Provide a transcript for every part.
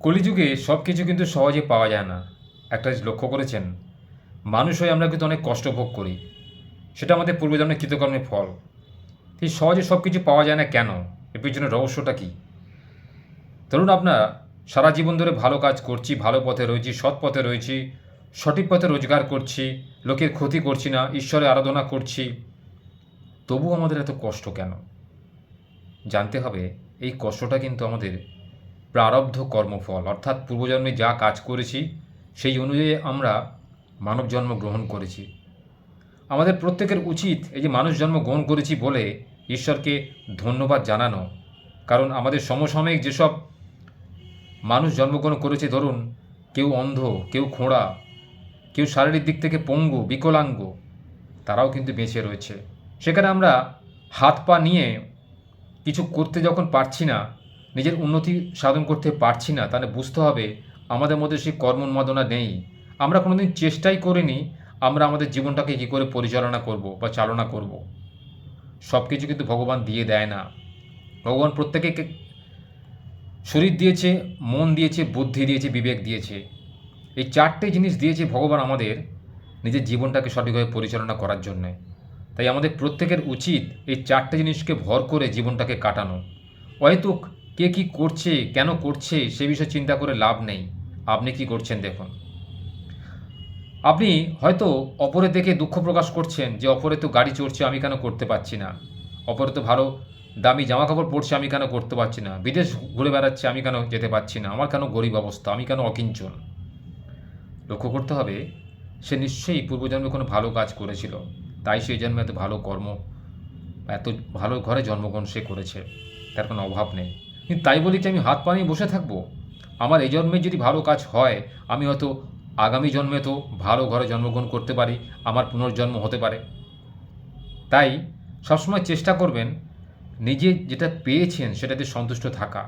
কলিযুগে সব কিছু কিন্তু সহজে পাওয়া যায় না। একটা জিনিস লক্ষ্য করেছেন? মানুষ হয়ে আমরা কিন্তু অনেক কষ্ট ভোগ করি। সেটা আমাদের পূর্বজন্মের কৃতকর্মের ফল। এই সহজে সব কিছু পাওয়া যায় না কেন? এর পেছনে রহস্যটা কী? ধরুন আপনার সারা জীবন ধরে ভালো কাজ করছি, ভালো পথে রয়েছি, সৎ পথে রয়েছি, সঠিক পথে রোজগার করছি, লোকের ক্ষতি করছি না, ঈশ্বরের আরাধনা করছি। তবুও আমাদের এত কষ্ট কেন? জানতে হবে এই কষ্টটা কিন্তু আমাদের প্রারব্ধ কর্মফল, অর্থাৎ পূর্বজন্মে যা কাজ করেছি সেই অনুযায়ী আমরা মানব জন্ম গ্রহণ করেছি। আমাদের প্রত্যেকের উচিত এই যে মানুষ জন্ম গ্রহণ করেছি বলে ঈশ্বরকে ধন্যবাদ জানানো। কারণ আমাদের সমসাময়িক যেসব মানুষ জন্মগ্রহণ করেছে, ধরুন কেউ অন্ধ, কেউ খোঁড়া, কেউ শারীরিক দিক থেকে পঙ্গু, বিকলাঙ্গ, তারাও কিন্তু বেঁচে রয়েছে। সেখানে আমরা হাত পা নিয়ে কিছু করতে যখন পারছি না, নিজের উন্নতি সাধন করতে পারছি না, তাহলে বুঝতে হবে আমাদের মধ্যে সেই কর্ম উন্মাদনা নেই। আমরা কোনোদিন চেষ্টাই করিনি আমরা আমাদের জীবনটাকে কী করে পরিচালনা করব বা চালনা করব। সব কিছু কিন্তু ভগবান দিয়ে দেয় না। ভগবান প্রত্যেকে শরীর দিয়েছে, মন দিয়েছে, বুদ্ধি দিয়েছে, বিবেক দিয়েছে। এই চারটে জিনিস দিয়েছে ভগবান আমাদের নিজের জীবনটাকে সঠিকভাবে পরিচালনা করার জন্যে। তাই আমাদের প্রত্যেকের উচিত এই চারটে জিনিসকে ভর করে জীবনটাকে কাটানো। অহেতুক কে কী করছে, কেন করছে সে বিষয়ে চিন্তা করে লাভ নেই। আপনি কি করছেন দেখুন। আপনি হয়তো অপরের দেখে দুঃখ প্রকাশ করছেন যে অপরে তো গাড়ি চড়ছে, আমি কেন করতে পারছি না। অপরে তো ভালো দামি জামাকাপড় পরছে, আমি কেন করতে পারছি না। বিদেশ ঘুরে বেড়াচ্ছে, আমি কেন যেতে পারছি না। আমার কেন গরিব অবস্থা, আমি কেন অকিঞ্চন। লক্ষ্য করতে হবে সে নিশ্চয়ই পূর্বজন্মে কোনো ভালো কাজ করেছিল, তাই সেই জন্মে এত ভালো কর্ম, এত ভালো ঘরে জন্মগ্রহণ সে করেছে, তার কোনো অভাব নেই। কিন্তু তাই বলি কি আমি হাত পা নিয়ে বসে থাকবো? আমার এই জন্মে যদি ভালো কাজ হয়, আমি হয়তো আগামী জন্মে তো ভালো ঘরে জন্মগ্রহণ করতে পারি, আমার পুনর্জন্ম হতে পারে। তাই সবসময় চেষ্টা করবেন নিজে যেটা পেয়েছেন সেটাতে সন্তুষ্ট থাকা।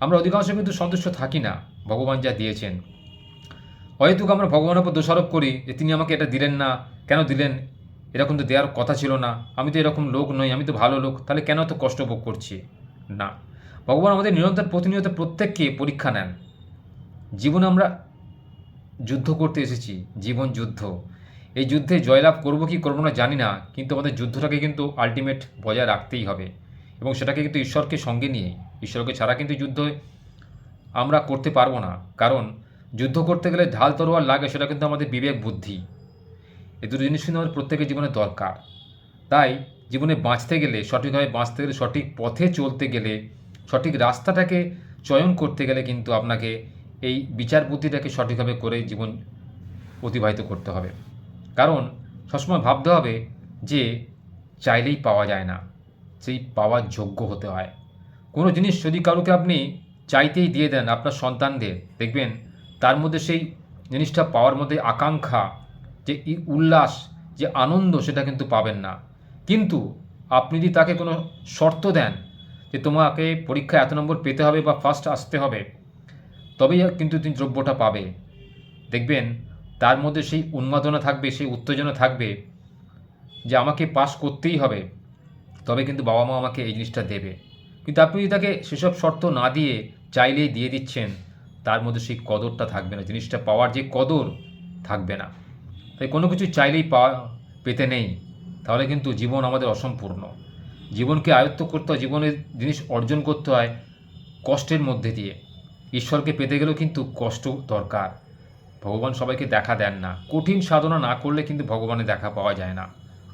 আমরা অধিকাংশ কিন্তু সন্তুষ্ট থাকি না ভগবান যা দিয়েছেন। অহেতুক আমরা ভগবানের উপর দোষারোপ করি যে তিনি আমাকে এটা দিলেন না, কেন দিলেন, এরকম তো দেওয়ার কথা ছিল না, আমি তো এরকম লোক নই, আমি তো ভালো লোক, তাহলে কেন এত কষ্ট ভোগ করছি। না, ভগবান আমাদের নিরন্তর প্রতিনিয়ত প্রত্যেককে পরীক্ষা নেন। জীবনে আমরা যুদ্ধ করতে এসেছি, জীবন যুদ্ধ। এই যুদ্ধে জয়লাভ করব কি করবো না জানি না, কিন্তু আমাদের যুদ্ধটাকে কিন্তু আলটিমেট বজায় রাখতেই হবে এবং সেটাকে কিন্তু ঈশ্বরকে সঙ্গে নিয়ে, ঈশ্বরকে ছাড়া কিন্তু যুদ্ধ আমরা করতে পারবো না। কারণ যুদ্ধ করতে গেলে ঢাল তরোয়াল লাগে, সেটা কিন্তু আমাদের বিবেক বুদ্ধি। এই দুটো জিনিস কিন্তু আমাদের প্রত্যেকের জীবনে দরকার। তাই জীবনে বাঁচতে গেলে, সঠিকভাবে বাঁচতে গেলে, সঠিক পথে চলতে গেলে, সঠিক রাস্তাটাকে চয়ন করতে গেলে কিন্তু আপনাকে এই বিচার বুদ্ধিটাকে সঠিকভাবে করে জীবন অতিবাহিত করতে হবে। কারণ সবসময় ভাবতে হবে যে চাইলেই পাওয়া যায় না, সেই পাওয়ার যোগ্য হতে হয়। কোনো জিনিস যদি কারোকে আপনি চাইতেই দিয়ে দেন আপনার সন্তানদের, দেখবেন তার মধ্যে সেই জিনিসটা পাওয়ার মধ্যে আকাঙ্ক্ষা, যে উল্লাস, যে আনন্দ, সেটা কিন্তু পাবেন না। কিন্তু আপনি যদি তাকে কোনো শর্ত দেন যে তোমাকে পরীক্ষায় এত নম্বর পেতে হবে বা ফার্স্ট আসতে হবে, তবেই কিন্তু তিনি দ্রব্যটা পাবে। দেখবেন তার মধ্যে সেই উন্মাদনা থাকবে, সেই উত্তেজনা থাকবে যে আমাকে পাস করতেই হবে, তবে কিন্তু বাবা মা আমাকে এই জিনিসটা দেবে। কিন্তু আপনি যদি তাকে সেসব শর্ত না দিয়ে চাইলেই দিয়ে দিচ্ছেন, তার মধ্যে সেই কদরটা থাকবে না, জিনিসটা পাওয়ার যে কদর থাকবে না। তাই কোনো কিছু চাইলেই পেতে নেই, তাহলে কিন্তু জীবন আমাদের অসম্পূর্ণ। জীবনকে আয়ত্ত করতে হয়, জীবনের জিনিস অর্জন করতে হয় কষ্টের মধ্যে দিয়ে। ঈশ্বরকে পেতে গেলেও কিন্তু কষ্ট দরকার। ভগবান সবাইকে দেখা দেন না, কঠিন সাধনা না করলে কিন্তু ভগবানের দেখা পাওয়া যায় না।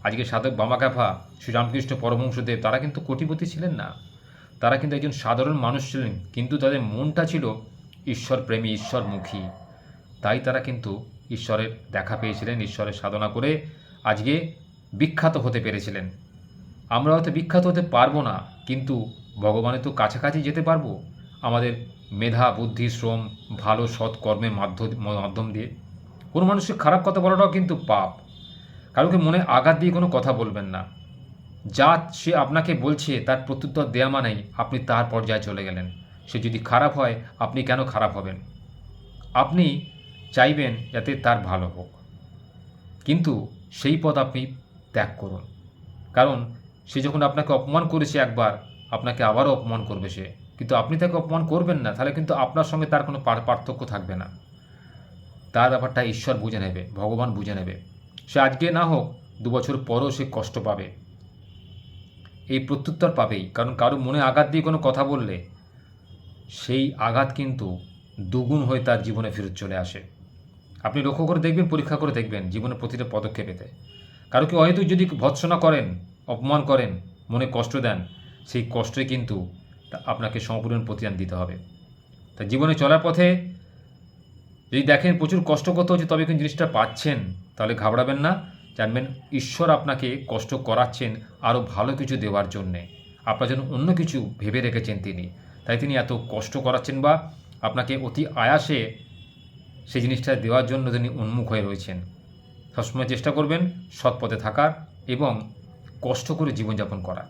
আজকে সাধক বামাক্যাপা, শ্রীরামকৃষ্ণ পরমহংসদেব, তারা কিন্তু কোটিপতি ছিলেন না, তারা কিন্তু একজন সাধারণ মানুষ ছিলেন, কিন্তু তাদের মনটা ছিল ঈশ্বরপ্রেমী, ঈশ্বরমুখী। তাই তারা কিন্তু ঈশ্বরের দেখা পেয়েছিলেন, ঈশ্বরের সাধনা করে আজকে বিখ্যাত হতে পেরেছিলেন। আমরা হয়তো বিখ্যাত হতে পারবো না, কিন্তু ভগবানের তো কাছাকাছি যেতে পারবো আমাদের মেধা, বুদ্ধি, শ্রম, ভালো সৎ কর্মের মাধ্যম দিয়ে। কোনো মানুষকে খারাপ কথা বলাটাও কিন্তু পাপ। কারোকে মনে আঘাত দিয়ে কোনো কথা বলবেন না। যা সে আপনাকে বলছে তার প্রত্যুত্তর দেওয়া মানেই আপনি তার পর্যায়ে চলে গেলেন। সে যদি খারাপ হয়, আপনি কেন খারাপ হবেন? আপনি চাইবেন যাতে তার ভালো হোক, কিন্তু সেই পথ আপনি ত্যাগ করুন। কারণ সে যখন আপনাকে অপমান করেছে একবার, আপনাকে আবারও অপমান করবে সে। কিন্তু আপনি তাকে অপমান করবেন না, তাহলে কিন্তু আপনার সঙ্গে তার কোনো পার্থক্য থাকবে না। তার ব্যাপারটা ঈশ্বর বুঝে নেবে, ভগবান বুঝে নেবে। সে আজকে না হোক 2 বছর পরেও সে কষ্ট পাবে, এই প্রত্যুত্তর পাবেই। কারণ কারো মনে আঘাত দিয়ে কোনো কথা বললে সেই আঘাত কিন্তু দ্বিগুণ হয়ে তার জীবনে ফেরত চলে আসে। আপনি লক্ষ্য করে দেখবেন, পরীক্ষা করে দেখবেন জীবনের প্রতিটা পদক্ষেপেতে। কারো কি হয়তো যদি ভর্ৎসনা করেন, অপমান করেন, মনে কষ্ট দেন, সেই কষ্টে কিন্তু আপনাকে সম্পূর্ণ প্রতিদান দিতে হবে। তাই জীবনে চলার পথে যদি দেখেন প্রচুর কষ্ট করতে হচ্ছে তবে কিন্তু জিনিসটা পাচ্ছেন, তাহলে ঘাবড়াবেন না। জানবেন ঈশ্বর আপনাকে কষ্ট করাচ্ছেন আরও ভালো কিছু দেওয়ার জন্যে, আপনার জন্য অন্য কিছু ভেবে রেখেছেন তিনি। তাই তিনি এত কষ্ট করাচ্ছেন বা আপনাকে অতি আয়াসে সেই জিনিসটা দেওয়ার জন্য তিনি উন্মুখ হয়ে রয়েছেন। সবসময় চেষ্টা করবেন সৎ পথে থাকার এবং কষ্ট করে জীবনযাপন করার।